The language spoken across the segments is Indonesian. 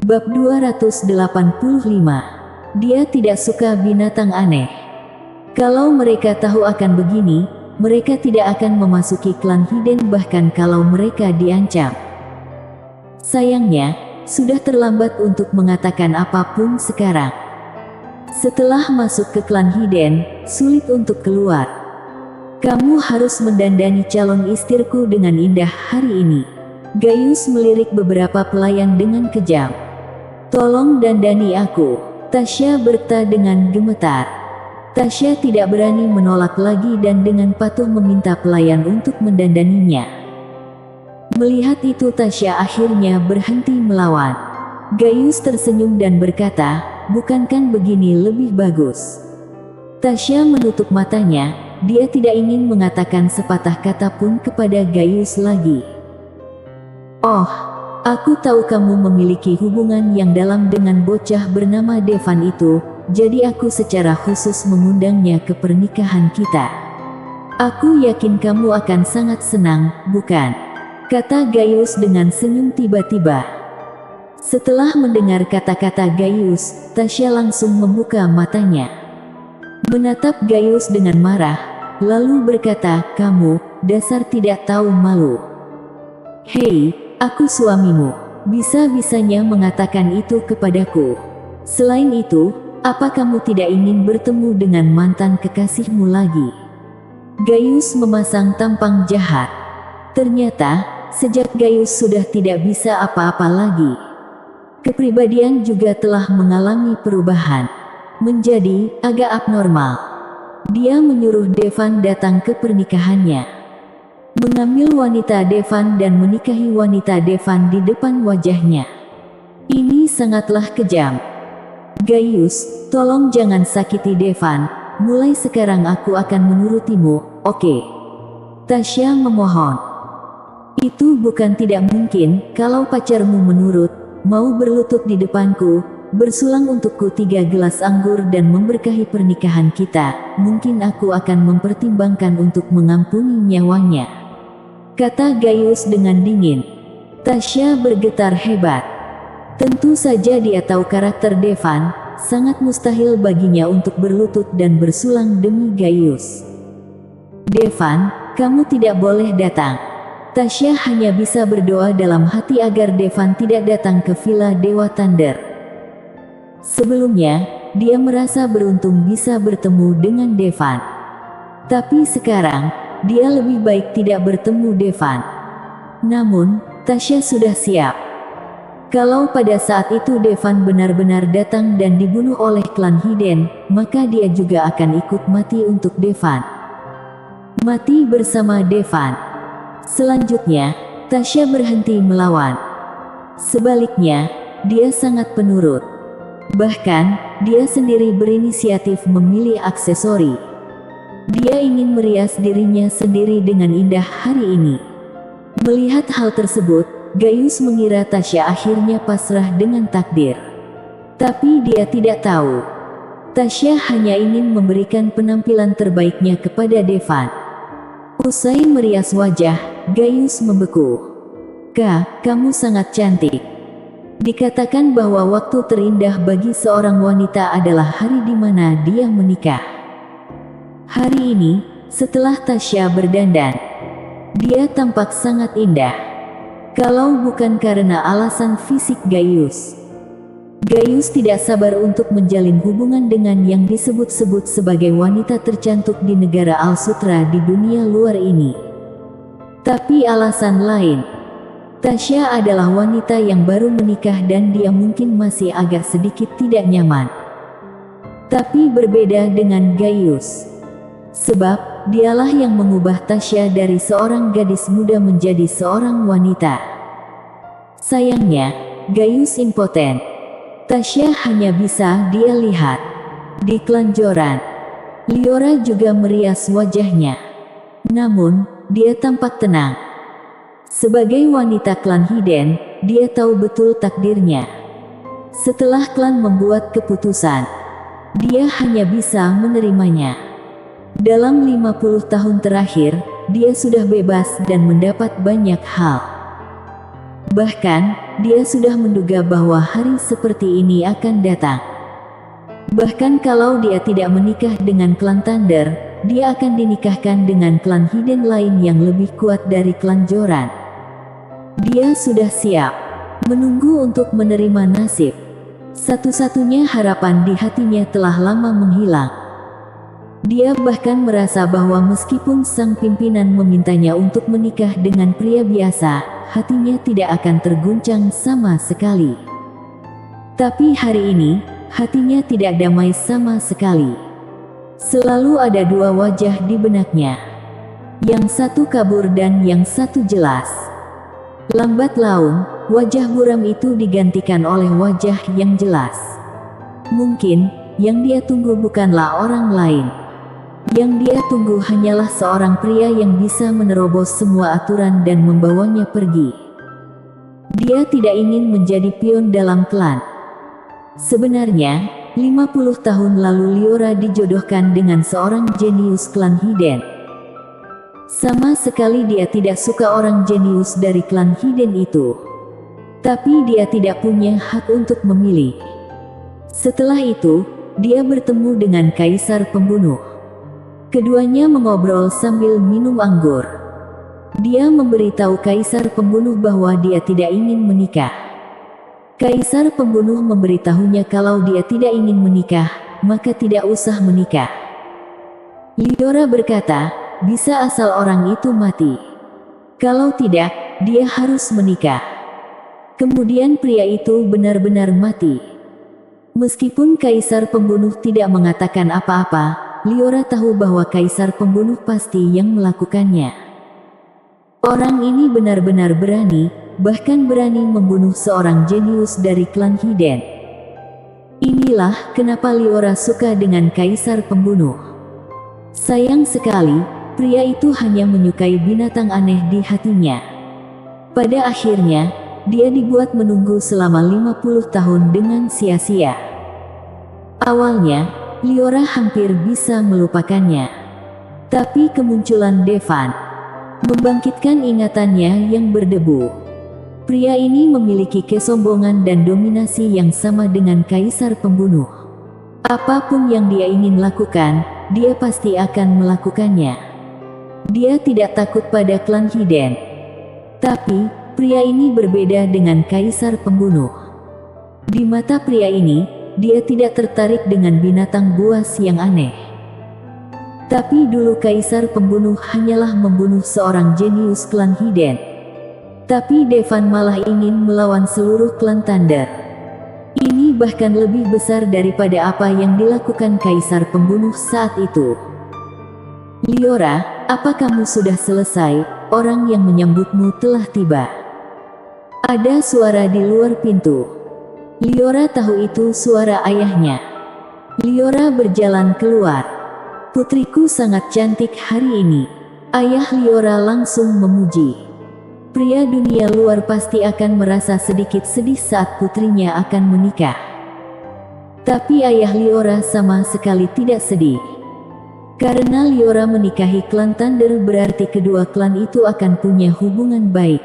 Bab 285. Dia tidak suka binatang aneh. Kalau mereka tahu akan begini, mereka tidak akan memasuki klan Hiden bahkan kalau mereka diancam. Sayangnya, sudah terlambat untuk mengatakan apapun sekarang. Setelah masuk ke klan Hiden, sulit untuk keluar. Kamu harus mendandani calon istriku dengan indah hari ini. Gaius melirik beberapa pelayan dengan kejam. Tolong dandani aku, Tasya berkata dengan gemetar. Tasya tidak berani menolak lagi dan dengan patuh meminta pelayan untuk mendandaninya. Melihat itu Tasya akhirnya berhenti melawan. Gaius tersenyum dan berkata, bukankah begini lebih bagus? Tasya menutup matanya, dia tidak ingin mengatakan sepatah kata pun kepada Gaius lagi. Oh, aku tahu kamu memiliki hubungan yang dalam dengan bocah bernama Devan itu, jadi aku secara khusus mengundangnya ke pernikahan kita. Aku yakin kamu akan sangat senang, bukan? Kata Gaius dengan senyum tiba-tiba. Setelah mendengar kata-kata Gaius, Tasya langsung membuka matanya. Menatap Gaius dengan marah, lalu berkata, kamu, dasar tidak tahu malu. Hei, aku suamimu, bisa-bisanya mengatakan itu kepadaku. Selain itu, apa kamu tidak ingin bertemu dengan mantan kekasihmu lagi? Gaius memasang tampang jahat. Ternyata, sejak Gaius sudah tidak bisa apa-apa lagi. Kepribadian juga telah mengalami perubahan. Menjadi agak abnormal. Dia menyuruh Devan datang ke pernikahannya. Mengambil wanita Devan dan menikahi wanita Devan di depan wajahnya. Ini sangatlah kejam. Gaius, tolong jangan sakiti Devan, mulai sekarang aku akan menurutimu, oke? Tasya memohon. Itu bukan tidak mungkin, kalau pacarmu menurut, mau berlutut di depanku, bersulang untukku 3 gelas anggur dan memberkahi pernikahan kita, mungkin aku akan mempertimbangkan untuk mengampuni nyawanya. Kata Gaius dengan dingin. Tasya bergetar hebat. Tentu saja dia tahu karakter Devan, sangat mustahil baginya untuk berlutut dan bersulang demi Gaius. Devan, kamu tidak boleh datang. Tasya hanya bisa berdoa dalam hati agar Devan tidak datang ke Villa Dewa Thunder. Sebelumnya, dia merasa beruntung bisa bertemu dengan Devan. Tapi sekarang, dia lebih baik tidak bertemu Devan. Namun, Tasya sudah siap. Kalau pada saat itu Devan benar-benar datang dan dibunuh oleh klan Hiden, maka dia juga akan ikut mati untuk Devan. Mati bersama Devan. Selanjutnya, Tasya berhenti melawan. Sebaliknya, dia sangat penurut. Bahkan, dia sendiri berinisiatif memilih aksesori. Dia ingin merias dirinya sendiri dengan indah hari ini. Melihat hal tersebut, Gaius mengira Tasya akhirnya pasrah dengan takdir. Tapi dia tidak tahu. Tasya hanya ingin memberikan penampilan terbaiknya kepada Devan. Usai merias wajah, Gaius membeku. Kamu sangat cantik. Dikatakan bahwa waktu terindah bagi seorang wanita adalah hari di mana dia menikah. Hari ini, setelah Tasya berdandan, dia tampak sangat indah. Kalau bukan karena alasan fisik Gaius. Gaius tidak sabar untuk menjalin hubungan dengan yang disebut-sebut sebagai wanita tercantik di negara Al-Sutra di dunia luar ini. Tapi alasan lain. Tasya adalah wanita yang baru menikah dan dia mungkin masih agak sedikit tidak nyaman. Tapi berbeda dengan Gaius. Sebab, dialah yang mengubah Tasya dari seorang gadis muda menjadi seorang wanita. Sayangnya, Gaius impoten. Tasya hanya bisa dia lihat. Di kelanjoran, Liora juga merias wajahnya. Namun, dia tampak tenang. Sebagai wanita klan Hiden, dia tahu betul takdirnya. Setelah klan membuat keputusan, dia hanya bisa menerimanya. Dalam 50 tahun terakhir, dia sudah bebas dan mendapat banyak hal. Bahkan, dia sudah menduga bahwa hari seperti ini akan datang. Bahkan kalau dia tidak menikah dengan klan Thunder, dia akan dinikahkan dengan klan Hiden lain yang lebih kuat dari klan Joran. Dia sudah siap, menunggu untuk menerima nasib. Satu-satunya harapan di hatinya telah lama menghilang. Dia bahkan merasa bahwa meskipun sang pimpinan memintanya untuk menikah dengan pria biasa, hatinya tidak akan terguncang sama sekali. Tapi hari ini, hatinya tidak damai sama sekali. Selalu ada dua wajah di benaknya. Yang satu kabur dan yang satu jelas. Lambat laun, wajah buram itu digantikan oleh wajah yang jelas. Mungkin, yang dia tunggu bukanlah orang lain. Yang dia tunggu hanyalah seorang pria yang bisa menerobos semua aturan dan membawanya pergi. Dia tidak ingin menjadi pion dalam klan. Sebenarnya, 50 tahun lalu Liora dijodohkan dengan seorang jenius klan Hiden. Sama sekali dia tidak suka orang jenius dari klan Hiden itu. Tapi dia tidak punya hak untuk memilih. Setelah itu, dia bertemu dengan Kaisar Pembunuh. Keduanya mengobrol sambil minum anggur. Dia memberitahu Kaisar Pembunuh bahwa dia tidak ingin menikah. Kaisar Pembunuh memberitahunya kalau dia tidak ingin menikah, maka tidak usah menikah. Liora berkata, bisa asal orang itu mati. Kalau tidak, dia harus menikah. Kemudian pria itu benar-benar mati. Meskipun Kaisar Pembunuh tidak mengatakan apa-apa, Liora tahu bahwa Kaisar Pembunuh pasti yang melakukannya. Orang ini benar-benar berani, bahkan berani membunuh seorang jenius dari klan Hiden. Inilah kenapa Liora suka dengan Kaisar Pembunuh. Sayang sekali, pria itu hanya menyukai binatang aneh di hatinya. Pada akhirnya, dia dibuat menunggu selama 50 tahun dengan sia-sia. Awalnya, Liora hampir bisa melupakannya. Tapi kemunculan Devan membangkitkan ingatannya yang berdebu. Pria ini memiliki kesombongan dan dominasi yang sama dengan Kaisar Pembunuh. Apapun yang dia ingin lakukan, dia pasti akan melakukannya. Dia tidak takut pada klan Hiden. Tapi, pria ini berbeda dengan Kaisar Pembunuh. Di mata pria ini, dia tidak tertarik dengan binatang buas yang aneh. Tapi dulu Kaisar Pembunuh hanyalah membunuh seorang jenius klan Hiden. Tapi Devan malah ingin melawan seluruh klan Thunder. Ini bahkan lebih besar daripada apa yang dilakukan Kaisar Pembunuh saat itu. Liora, apa kamu sudah selesai? Orang yang menyambutmu telah tiba. Ada suara di luar pintu. Liora tahu itu suara ayahnya. Liora berjalan keluar. Putriku sangat cantik hari ini. Ayah Liora langsung memuji. Pria dunia luar pasti akan merasa sedikit sedih saat putrinya akan menikah. Tapi ayah Liora sama sekali tidak sedih. Karena Liora menikahi klan Thunder berarti kedua klan itu akan punya hubungan baik.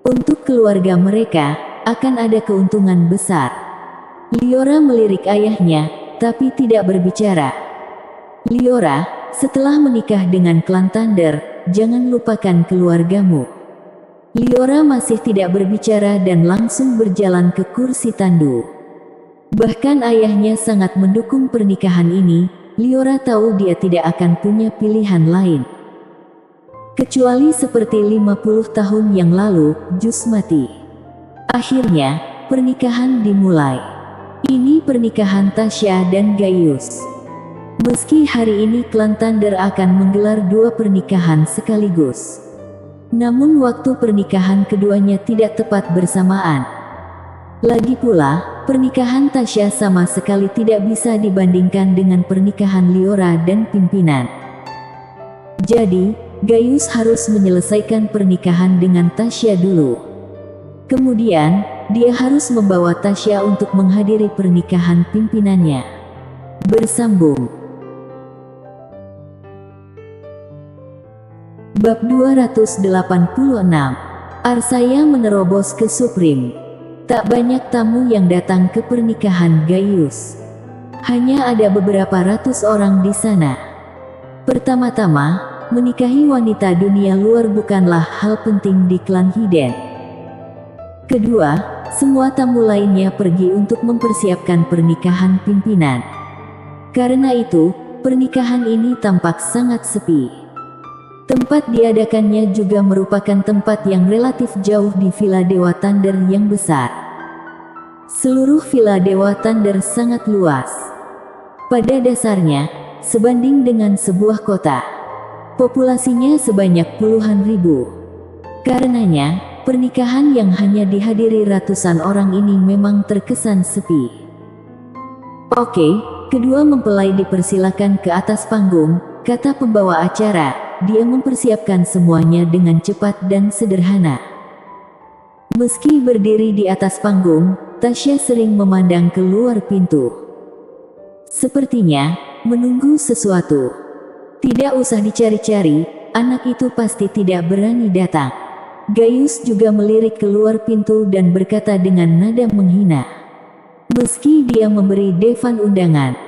Untuk keluarga mereka, akan ada keuntungan besar. Liora melirik ayahnya, tapi tidak berbicara. Liora, setelah menikah dengan klan Thunder, jangan lupakan keluargamu. Liora masih tidak berbicara dan langsung berjalan ke kursi tandu. Bahkan ayahnya sangat mendukung pernikahan ini. Liora tahu dia tidak akan punya pilihan lain. Kecuali seperti 50 tahun yang lalu, Jus mati. Akhirnya, pernikahan dimulai. Ini pernikahan Tasya dan Gaius. Meski hari ini klan Thunder akan menggelar dua pernikahan sekaligus. Namun waktu pernikahan keduanya tidak tepat bersamaan. Lagi pula, pernikahan Tasya sama sekali tidak bisa dibandingkan dengan pernikahan Liora dan pimpinan. Jadi, Gaius harus menyelesaikan pernikahan dengan Tasya dulu. Kemudian, dia harus membawa Tasya untuk menghadiri pernikahan pimpinannya. Bersambung. Bab 286. Arsaya menerobos ke Supreme. Tak banyak tamu yang datang ke pernikahan Gaius. Hanya ada beberapa ratus orang di sana. Pertama-tama, menikahi wanita dunia luar bukanlah hal penting di klan Hiden. Kedua, semua tamu lainnya pergi untuk mempersiapkan pernikahan pimpinan. Karena itu, pernikahan ini tampak sangat sepi. Tempat diadakannya juga merupakan tempat yang relatif jauh di Villa Dewa Thunder yang besar. Seluruh Villa Dewa Thunder sangat luas. Pada dasarnya, sebanding dengan sebuah kota. Populasinya sebanyak puluhan ribu. Karenanya, pernikahan yang hanya dihadiri ratusan orang ini memang terkesan sepi. Oke, kedua mempelai dipersilakan ke atas panggung, kata pembawa acara. Dia mempersiapkan semuanya dengan cepat dan sederhana. Meski berdiri di atas panggung, Tasya sering memandang keluar pintu. Sepertinya, menunggu sesuatu. Tidak usah dicari-cari, anak itu pasti tidak berani datang. Gaius juga melirik keluar pintu dan berkata dengan nada menghina. Meski dia memberi Devan undangan.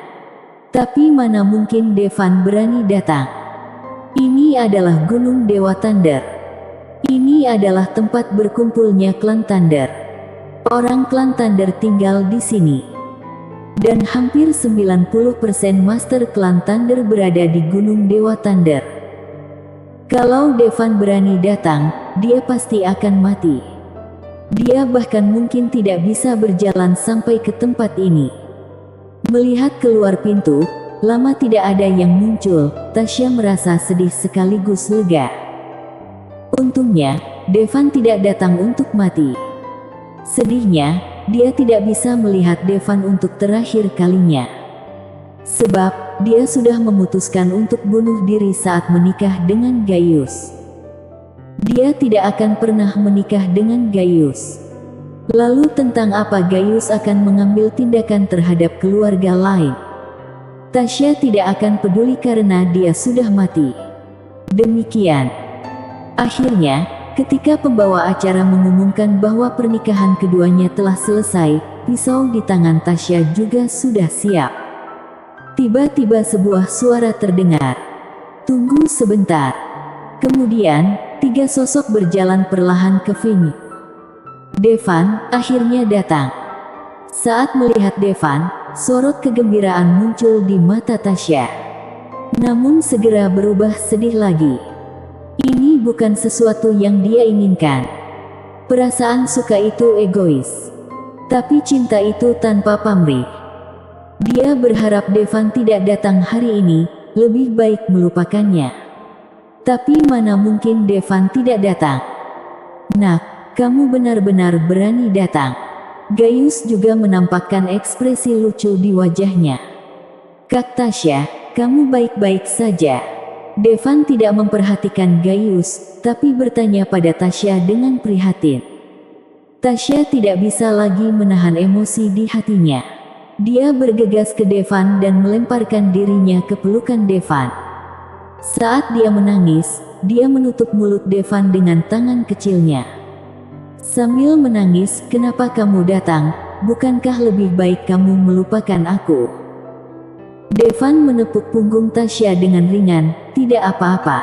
Tapi mana mungkin Devan berani datang. Ini adalah Gunung Dewa Thunder. Ini adalah tempat berkumpulnya klan Thunder. Orang klan Thunder tinggal di sini. Dan hampir 90% Master klan Thunder berada di Gunung Dewa Thunder. Kalau Devan berani datang, dia pasti akan mati. Dia bahkan mungkin tidak bisa berjalan sampai ke tempat ini. Melihat keluar pintu, lama tidak ada yang muncul, Tasya merasa sedih sekaligus lega. Untungnya, Devan tidak datang untuk mati. Sedihnya, dia tidak bisa melihat Devan untuk terakhir kalinya. Sebab, dia sudah memutuskan untuk bunuh diri saat menikah dengan Gaius. Dia tidak akan pernah menikah dengan Gaius. Lalu tentang apa Gaius akan mengambil tindakan terhadap keluarga lain? Tasya tidak akan peduli karena dia sudah mati. Demikian. Akhirnya, ketika pembawa acara mengumumkan bahwa pernikahan keduanya telah selesai, pisau di tangan Tasya juga sudah siap. Tiba-tiba sebuah suara terdengar. Tunggu sebentar. Kemudian, 3 sosok berjalan perlahan ke venue. Devan akhirnya datang. Saat melihat Devan, sorot kegembiraan muncul di mata Tasya. Namun segera berubah sedih lagi. Ini bukan sesuatu yang dia inginkan. Perasaan suka itu egois. Tapi cinta itu tanpa pamrih. Dia berharap Devan tidak datang hari ini, lebih baik melupakannya. Tapi mana mungkin Devan tidak datang. Nak, kamu benar-benar berani datang. Gaius juga menampakkan ekspresi lucu di wajahnya. Kak Tasya, kamu baik-baik saja. Devan tidak memperhatikan Gaius, tapi bertanya pada Tasya dengan prihatin. Tasya tidak bisa lagi menahan emosi di hatinya. Dia bergegas ke Devan dan melemparkan dirinya ke pelukan Devan. Saat dia menangis, dia menutup mulut Devan dengan tangan kecilnya. Sambil menangis, kenapa kamu datang? Bukankah lebih baik kamu melupakan aku? Devan menepuk punggung Tasya dengan ringan, tidak apa-apa.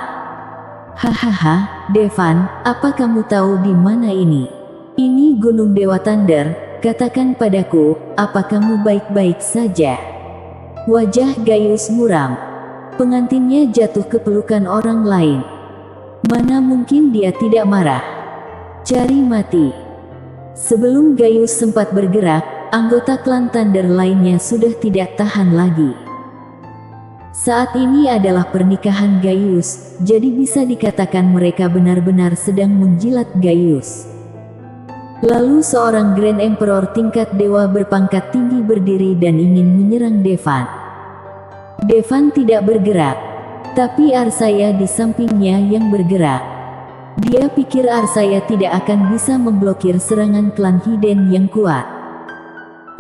Hahaha, Devan, apa kamu tahu di mana ini? Ini Gunung Dewa Thunder, katakan padaku, apa kamu baik-baik saja? Wajah Gaius muram. Pengantinnya jatuh ke pelukan orang lain. Mana mungkin dia tidak marah? Cari mati. Sebelum Gaius sempat bergerak, anggota klan Thunder lainnya sudah tidak tahan lagi. Saat ini adalah pernikahan Gaius, jadi bisa dikatakan mereka benar-benar sedang menjilat Gaius. Lalu seorang Grand Emperor tingkat dewa berpangkat tinggi berdiri dan ingin menyerang Devan. Devan tidak bergerak, tapi Arsaya di sampingnya yang bergerak. Dia pikir Arsaya tidak akan bisa memblokir serangan klan Hiden yang kuat.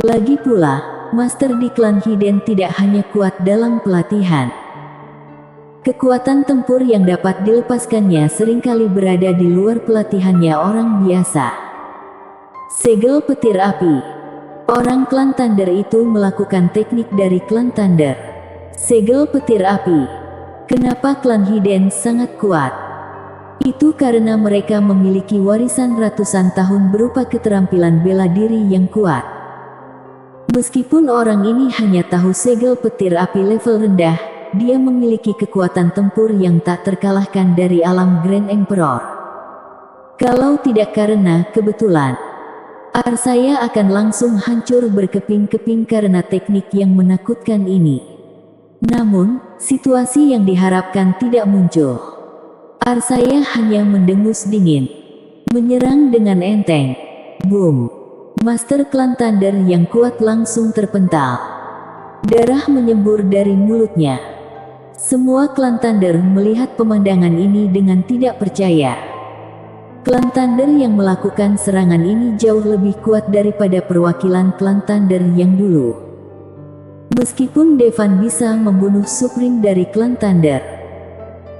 Lagi pula, Master di klan Hiden tidak hanya kuat dalam pelatihan. Kekuatan tempur yang dapat dilepaskannya seringkali berada di luar pelatihannya orang biasa. Segel petir api. Orang klan Thunder itu melakukan teknik dari klan Thunder. Segel petir api. Kenapa klan Hiden sangat kuat? Itu karena mereka memiliki warisan ratusan tahun berupa keterampilan bela diri yang kuat. Meskipun orang ini hanya tahu segel petir api level rendah, dia memiliki kekuatan tempur yang tak terkalahkan dari alam Grand Emperor. Kalau tidak karena kebetulan, Arsaya akan langsung hancur berkeping-keping karena teknik yang menakutkan ini. Namun, situasi yang diharapkan tidak muncul. Arsaya hanya mendengus dingin, menyerang dengan enteng. Boom! Master Klan Thunder yang kuat langsung terpental. Darah menyembur dari mulutnya. Semua klan Thunder melihat pemandangan ini dengan tidak percaya. Klan Thunder yang melakukan serangan ini jauh lebih kuat daripada perwakilan klan Thunder yang dulu. Meskipun Devan bisa membunuh Supreme dari klan Thunder,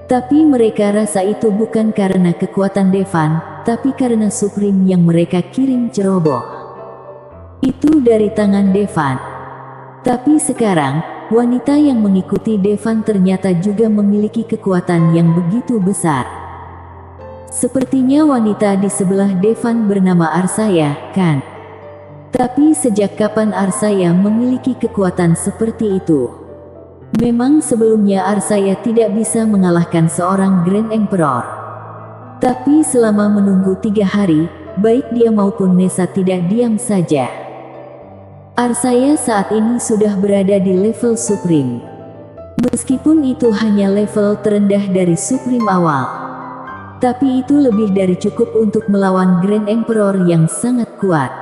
tapi mereka rasa itu bukan karena kekuatan Devan, tapi karena Supreme yang mereka kirim ceroboh. Itu dari tangan Devan. Tapi sekarang, wanita yang mengikuti Devan ternyata juga memiliki kekuatan yang begitu besar. Sepertinya wanita di sebelah Devan bernama Arsaya, kan? Tapi sejak kapan Arsaya memiliki kekuatan seperti itu? Memang sebelumnya Arsaya tidak bisa mengalahkan seorang Grand Emperor. Tapi selama menunggu 3 hari, baik dia maupun Nessa tidak diam saja. Arsaya saat ini sudah berada di level Supreme. Meskipun itu hanya level terendah dari Supreme awal, tapi itu lebih dari cukup untuk melawan Grand Emperor yang sangat kuat.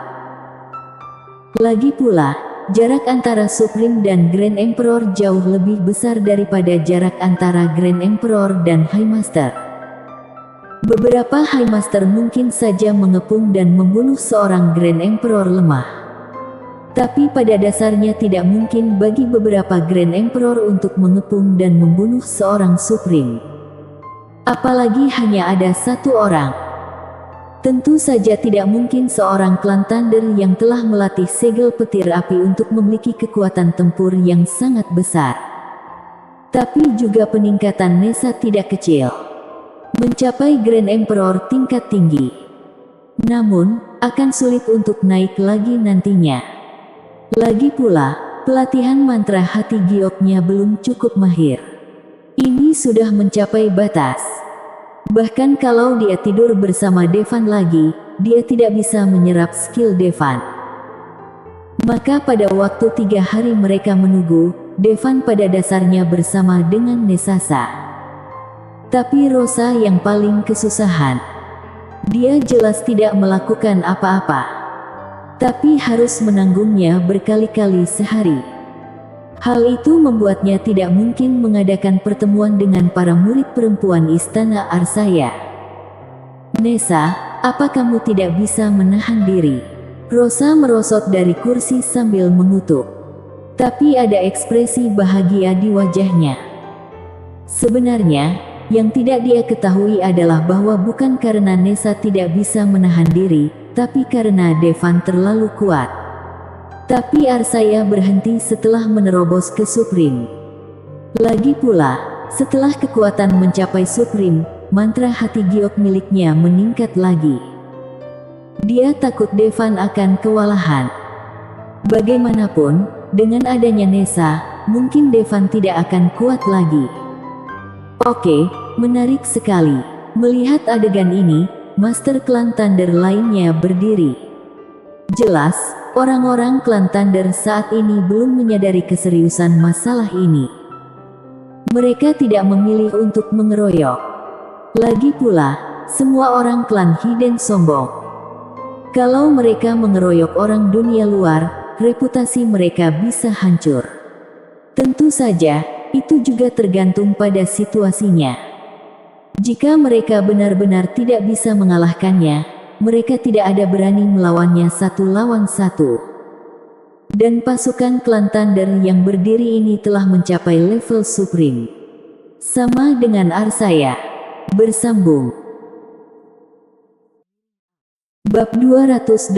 Lagi pula, jarak antara Supreme dan Grand Emperor jauh lebih besar daripada jarak antara Grand Emperor dan High Master. Beberapa High Master mungkin saja mengepung dan membunuh seorang Grand Emperor lemah. Tapi pada dasarnya tidak mungkin bagi beberapa Grand Emperor untuk mengepung dan membunuh seorang Supreme. Apalagi hanya ada satu orang. Tentu saja tidak mungkin seorang klan Thunder yang telah melatih segel petir api untuk memiliki kekuatan tempur yang sangat besar. Tapi juga peningkatan Nessa tidak kecil. Mencapai Grand Emperor tingkat tinggi. Namun, akan sulit untuk naik lagi nantinya. Lagi pula, pelatihan mantra hati gioknya belum cukup mahir. Ini sudah mencapai batas. Bahkan kalau dia tidur bersama Devan lagi, dia tidak bisa menyerap skill Devan. Maka pada waktu 3 hari mereka menunggu, Devan pada dasarnya bersama dengan Nesasa. Tapi Rosa yang paling kesusahan. Dia jelas tidak melakukan apa-apa, tapi harus menanggungnya berkali-kali sehari. Hal itu membuatnya tidak mungkin mengadakan pertemuan dengan para murid perempuan Istana Arsaya. Nessa, apa kamu tidak bisa menahan diri? Rosa merosot dari kursi sambil mengutuk. Tapi ada ekspresi bahagia di wajahnya. Sebenarnya, yang tidak dia ketahui adalah bahwa bukan karena Nessa tidak bisa menahan diri, tapi karena Devan terlalu kuat. Tapi Arsaya berhenti setelah menerobos ke Supreme. Lagi pula, setelah kekuatan mencapai Supreme, mantra hati giok miliknya meningkat lagi. Dia takut Devan akan kewalahan. Bagaimanapun, dengan adanya Nessa, mungkin Devan tidak akan kuat lagi. Oke, menarik sekali. Melihat adegan ini, Master Klan Thunder lainnya berdiri. Jelas, orang-orang klan Thunder saat ini belum menyadari keseriusan masalah ini. Mereka tidak memilih untuk mengeroyok. Lagi pula, semua orang klan Hiden sombong. Kalau mereka mengeroyok orang dunia luar, reputasi mereka bisa hancur. Tentu saja, itu juga tergantung pada situasinya. Jika mereka benar-benar tidak bisa mengalahkannya, mereka tidak ada berani melawannya 1 lawan 1. Dan pasukan klan Thunder yang berdiri ini telah mencapai level Supreme. Sama dengan Arsaya. Bersambung. Bab 287.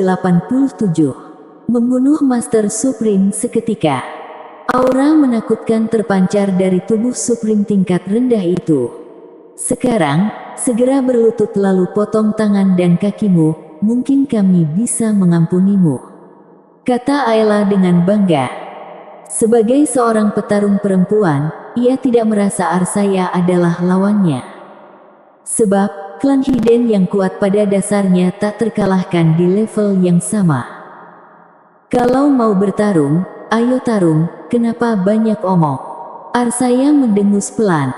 Membunuh Master Supreme seketika. Aura menakutkan terpancar dari tubuh Supreme tingkat rendah itu. Sekarang, segera berlutut lalu potong tangan dan kakimu, mungkin kami bisa mengampunimu, kata Ayla dengan bangga. Sebagai seorang petarung perempuan, ia tidak merasa Arsaya adalah lawannya. Sebab, klan Hiden yang kuat pada dasarnya tak terkalahkan di level yang sama. Kalau mau bertarung, ayo tarung, kenapa banyak omong? Arsaya mendengus pelan.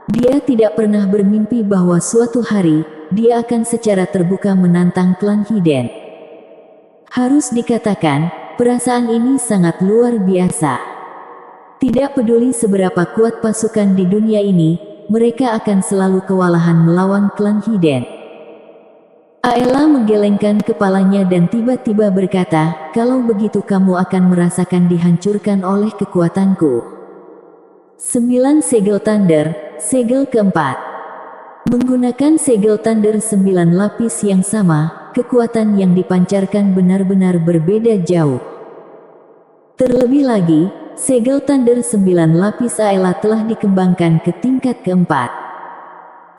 Dia tidak pernah bermimpi bahwa suatu hari, dia akan secara terbuka menantang klan Hiden. Harus dikatakan, perasaan ini sangat luar biasa. Tidak peduli seberapa kuat pasukan di dunia ini, mereka akan selalu kewalahan melawan klan Hiden. Ayla menggelengkan kepalanya dan tiba-tiba berkata, kalau begitu kamu akan merasakan dihancurkan oleh kekuatanku. 9 segel Thunder, segel keempat. Menggunakan segel Thunder 9 lapis yang sama, kekuatan yang dipancarkan benar-benar berbeda jauh. Terlebih lagi, segel Thunder 9 lapis Ayla telah dikembangkan ke tingkat keempat.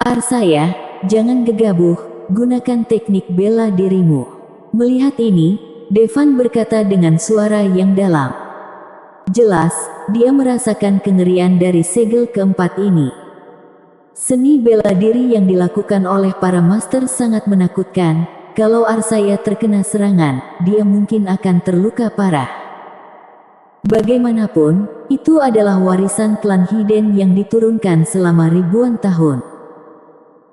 Arsaya, jangan gegabah, gunakan teknik bela dirimu. Melihat ini, Devan berkata dengan suara yang dalam. Jelas, dia merasakan kengerian dari segel keempat ini. Seni bela diri yang dilakukan oleh para master sangat menakutkan. Kalau Arsaya terkena serangan, dia mungkin akan terluka parah. Bagaimanapun, itu adalah warisan klan Hiden yang diturunkan selama ribuan tahun.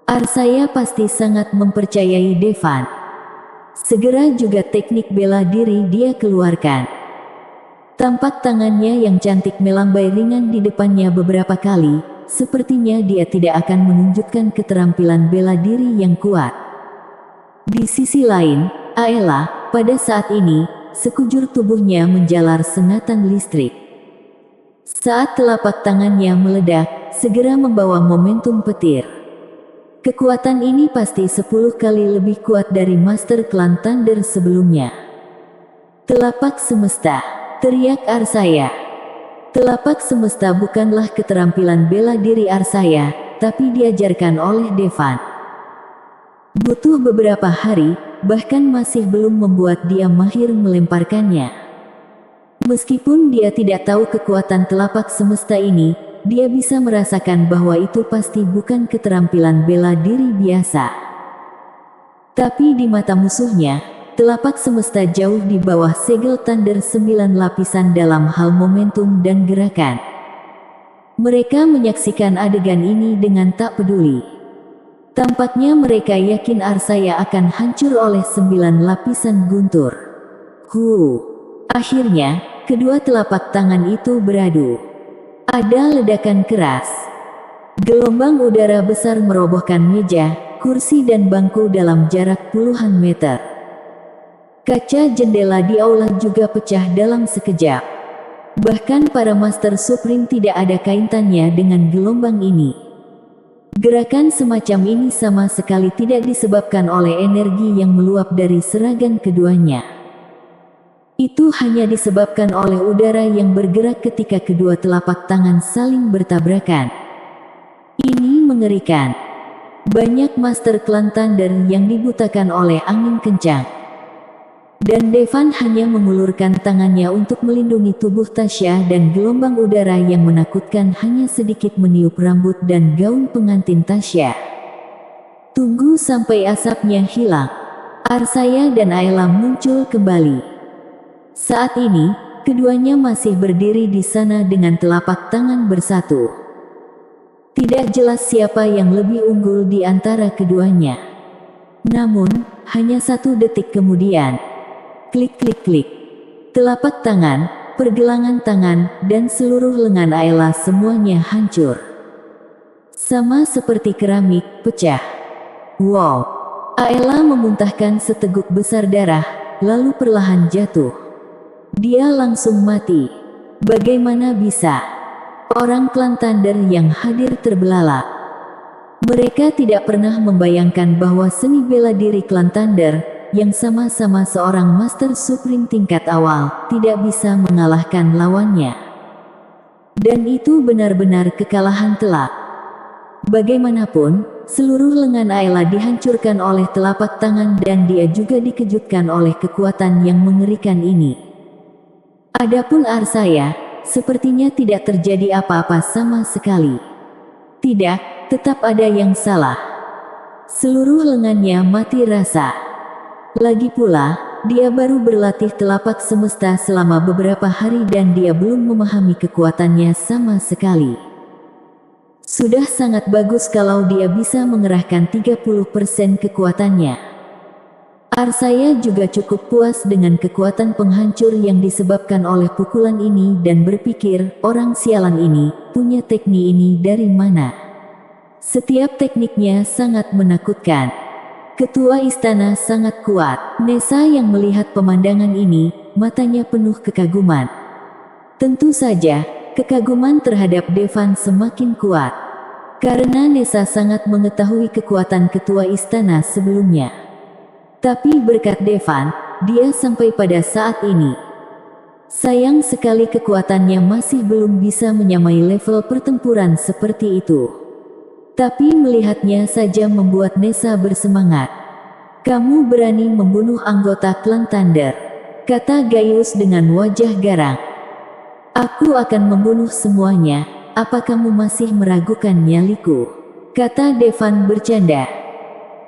Arsaya pasti sangat mempercayai Devan. Segera juga teknik bela diri dia keluarkan. Tampak tangannya yang cantik melambai ringan di depannya beberapa kali, sepertinya dia tidak akan menunjukkan keterampilan bela diri yang kuat. Di sisi lain, Ayla, pada saat ini, sekujur tubuhnya menjalar sengatan listrik. Saat telapak tangannya meledak, segera membawa momentum petir. Kekuatan ini pasti 10 kali lebih kuat dari Master Clan Thunder sebelumnya. Telapak semesta, teriak Arsaya. Telapak semesta bukanlah keterampilan bela diri Arsaya, tapi diajarkan oleh Devan. Butuh beberapa hari, bahkan masih belum membuat dia mahir melemparkannya. Meskipun dia tidak tahu kekuatan telapak semesta ini, dia bisa merasakan bahwa itu pasti bukan keterampilan bela diri biasa. Tapi di mata musuhnya, telapak semesta jauh di bawah segel Thunder 9 lapisan dalam hal momentum dan gerakan. Mereka menyaksikan adegan ini dengan tak peduli. Tampaknya mereka yakin Arsaya akan hancur oleh 9 lapisan guntur. Akhirnya, kedua telapak tangan itu beradu. Ada ledakan keras. Gelombang udara besar merobohkan meja, kursi dan bangku dalam jarak puluhan meter. Kaca jendela di aula juga pecah dalam sekejap. Bahkan para Master Supreme tidak ada kaitannya dengan gelombang ini. Gerakan semacam ini sama sekali tidak disebabkan oleh energi yang meluap dari serangan keduanya. Itu hanya disebabkan oleh udara yang bergerak ketika kedua telapak tangan saling bertabrakan. Ini mengerikan. Banyak Master Clan Thunder yang dibutakan oleh angin kencang. Dan Devan hanya mengulurkan tangannya untuk melindungi tubuh Tasya dan gelombang udara yang menakutkan hanya sedikit meniup rambut dan gaun pengantin Tasya. Tunggu sampai asapnya hilang. Arsaya dan Ayla muncul kembali. Saat ini, keduanya masih berdiri di sana dengan telapak tangan bersatu. Tidak jelas siapa yang lebih unggul di antara keduanya. Namun, hanya 1 detik kemudian, klik-klik-klik. Telapak tangan, pergelangan tangan, dan seluruh lengan Ayla semuanya hancur. Sama seperti keramik, pecah. Wow! Ayla memuntahkan seteguk besar darah, lalu perlahan jatuh. Dia langsung mati. Bagaimana bisa? Orang klan Thunder yang hadir terbelalak. Mereka tidak pernah membayangkan bahwa seni bela diri klan Thunder, yang sama-sama seorang Master Supreme tingkat awal, tidak bisa mengalahkan lawannya. Dan itu benar-benar kekalahan telak. Bagaimanapun, seluruh lengan Ayla dihancurkan oleh telapak tangan dan dia juga dikejutkan oleh kekuatan yang mengerikan ini. Adapun Arsaya, sepertinya tidak terjadi apa-apa sama sekali. Tidak, tetap ada yang salah. Seluruh lengannya mati rasa. Lagi pula, dia baru berlatih telapak semesta selama beberapa hari dan dia belum memahami kekuatannya sama sekali. Sudah sangat bagus kalau dia bisa mengerahkan 30% kekuatannya. Arsaya juga cukup puas dengan kekuatan penghancur yang disebabkan oleh pukulan ini dan berpikir, orang sialan ini punya teknik ini dari mana? Setiap tekniknya sangat menakutkan. Ketua istana sangat kuat. Nessa yang melihat pemandangan ini, matanya penuh kekaguman. Tentu saja, kekaguman terhadap Devan semakin kuat. Karena Nessa sangat mengetahui kekuatan ketua istana sebelumnya. Tapi berkat Devan, dia sampai pada saat ini. Sayang sekali kekuatannya masih belum bisa menyamai level pertempuran seperti itu. Tapi melihatnya saja membuat Nessa bersemangat. Kamu berani membunuh anggota klan Thunder, kata Gaius dengan wajah garang. Aku akan membunuh semuanya, apa kamu masih meragukan nyaliku? Kata Devan bercanda.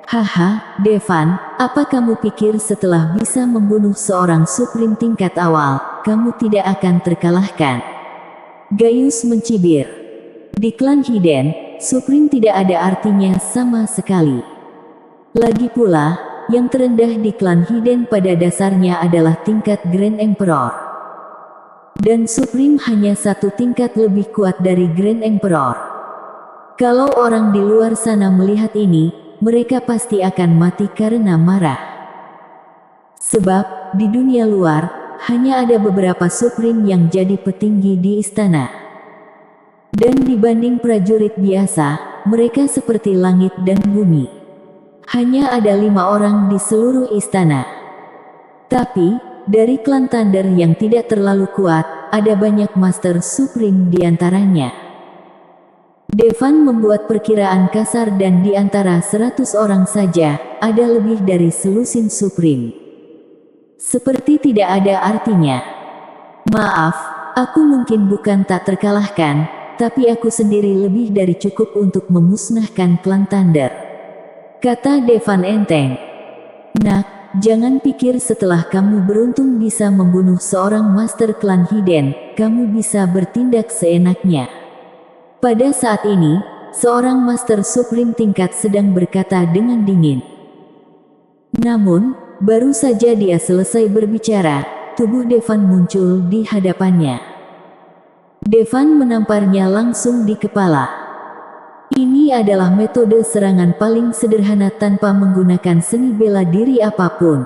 Haha, Devan, apa kamu pikir setelah bisa membunuh seorang Supreme tingkat awal, kamu tidak akan terkalahkan? Gaius mencibir. Di klan Hiden, Supreme tidak ada artinya sama sekali. Lagi pula, yang terendah di klan Hiden pada dasarnya adalah tingkat Grand Emperor. Dan Supreme hanya satu tingkat lebih kuat dari Grand Emperor. Kalau orang di luar sana melihat ini, mereka pasti akan mati karena marah. Sebab, di dunia luar, hanya ada beberapa Supreme yang jadi petinggi di istana. Dan dibanding prajurit biasa, mereka seperti langit dan bumi. Hanya ada 5 orang di seluruh istana. Tapi, dari klan Thunder yang tidak terlalu kuat, ada banyak Master Supreme di antaranya. Devan membuat perkiraan kasar dan di antara 100 orang saja, ada lebih dari selusin Supreme. Seperti tidak ada artinya. Maaf, aku mungkin bukan tak terkalahkan, tapi aku sendiri lebih dari cukup untuk memusnahkan klan Thunder, kata Devan enteng. Nak, jangan pikir setelah kamu beruntung bisa membunuh seorang Master klan Hiden, kamu bisa bertindak seenaknya. Pada saat ini, seorang Master Supreme tingkat sedang berkata dengan dingin. Namun, baru saja dia selesai berbicara, tubuh Devan muncul di hadapannya. Devan menamparnya langsung di kepala. Ini adalah metode serangan paling sederhana tanpa menggunakan seni bela diri apapun.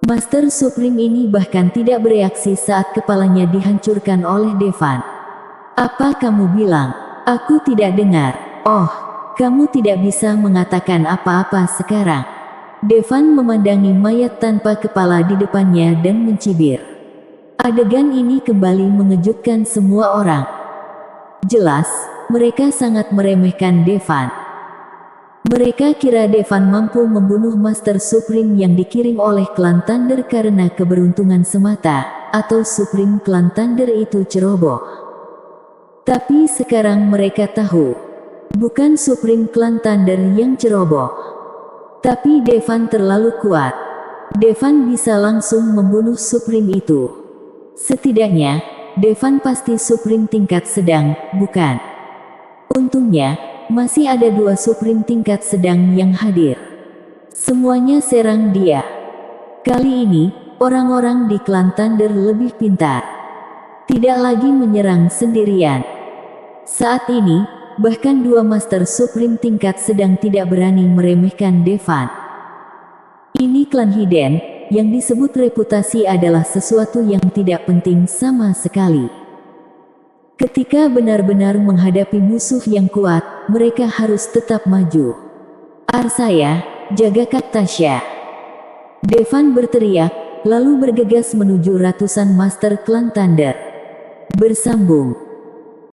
Master Supreme ini bahkan tidak bereaksi saat kepalanya dihancurkan oleh Devan. Apa kamu bilang? Aku tidak dengar. Oh, kamu tidak bisa mengatakan apa-apa sekarang. Devan memandangi mayat tanpa kepala di depannya dan mencibir. Adegan ini kembali mengejutkan semua orang. Jelas, mereka sangat meremehkan Devan. Mereka kira Devan mampu membunuh Master Supreme yang dikirim oleh klan Thunder karena keberuntungan semata, atau Supreme klan Thunder itu ceroboh. Tapi sekarang mereka tahu, bukan Supreme klan Thunder yang ceroboh. Tapi Devan terlalu kuat. Devan bisa langsung membunuh Supreme itu. Setidaknya, Devan pasti Supreme tingkat sedang, bukan? Untungnya, masih ada 2 Supreme tingkat sedang yang hadir. Semuanya serang dia. Kali ini, orang-orang di klan Thunder lebih pintar. Tidak lagi menyerang sendirian. Saat ini, bahkan 2 Master Supreme tingkat sedang tidak berani meremehkan Devan. Ini klan Hiden, yang disebut reputasi adalah sesuatu yang tidak penting sama sekali. Ketika benar-benar menghadapi musuh yang kuat, mereka harus tetap maju. Arsaya, jaga Kak Tasya. Devan berteriak, lalu bergegas menuju ratusan Master Klan Thunder. Bersambung.